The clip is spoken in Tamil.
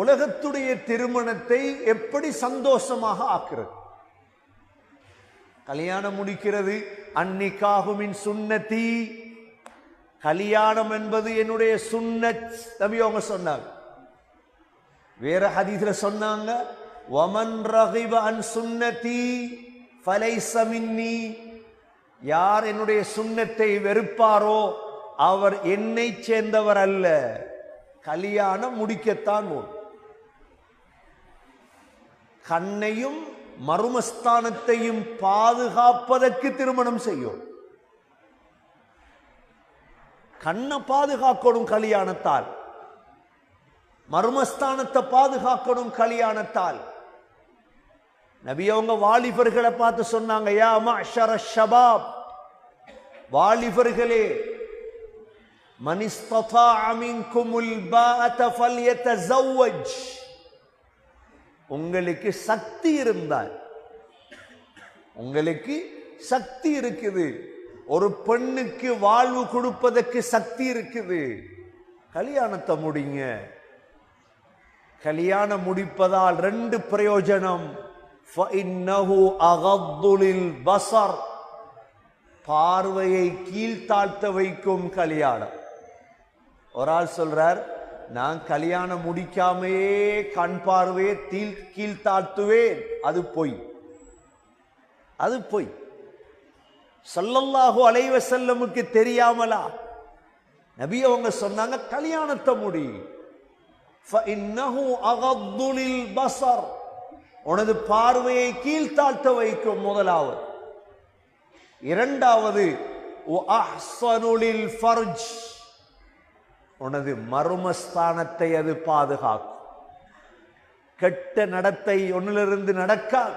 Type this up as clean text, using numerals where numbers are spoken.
உலகத்துடைய திருமணத்தை எப்படி சந்தோஷமாக ஆக்குறது? கல்யாணம் முடிக்கிறது, அன்னிகாஹுமின் சுன்னதி, கல்யாணம் என்பது என்னுடைய சுன்னத் நபி அவங்க சொன்னாங்க. வேற ஹதீஸ்ல சொன்னாங்க, வமன் ரகிப அன் சுன்னதி ஃபலைஸ மின்னி, யார் என்னுடைய சுன்னத்தை வெறுப்பாரோ அவர் என்னை சேர்ந்தவர் அல்ல. கல்யாணம் முடிக்கத்தான் போதும். கண்ணையும் மருமஸ்தானத்தையும் பாதுகாப்பதற்கு திருமணம் செய்யும். கண்ணை பாதுகாக்கணும் கல்யாணத்தால், மருமஸ்தானத்தை பாதுகாக்கணும் கல்யாணத்தால். நபி அவங்க வாலிபர்களை பார்த்து சொன்னாங்க, யா மஅஷர ஷபாப், வாலிபர்களே, மன் இஸ்ததாஅ மின்குமுல் பாஅத ஃபல்யதஸவ்வஜ், உங்களுக்கு சக்தி இருந்தால், உங்களுக்கு சக்தி இருக்குது, ஒரு பெண்ணுக்கு வாழ்வு கொடுப்பதற்கு சக்தி இருக்குது, கல்யாணத்தை முடிங்க. கல்யாணம் முடிப்பதால் ரெண்டு பிரயோஜனம். ஃபஇன்னஹு அகத்து லில் பஸர், பார்வையை கீழ்த்தாழ்த்த வைக்கும் கல்யாணம். ஒரு ஆள் சொல்றார், நான் கல்யாணம் முடிக்காமையே கண் பார்வையை கீழ்த்தாழ்த்துவேன். அது பொய், அது பொய். ஸல்லல்லாஹு அலைஹி வஸல்லமுக்கு தெரியாமலா நபி அவங்க சொன்னாங்க, கல்யாணத்தை முடி. ஃபஇன்னஹு அகத்து லில் பஸர், உனது பார்வையை கீழ்த்தாழ்த்த வைக்கும். முதலாவது. இரண்டாவது, வஅஹ்ஸனு லில் ஃபர்ஜ், உனது மர்மஸ்தானத்தை அது பாதுகாக்கும். கெட்ட நடத்தை ஒன்னிலிருந்து நடக்காது.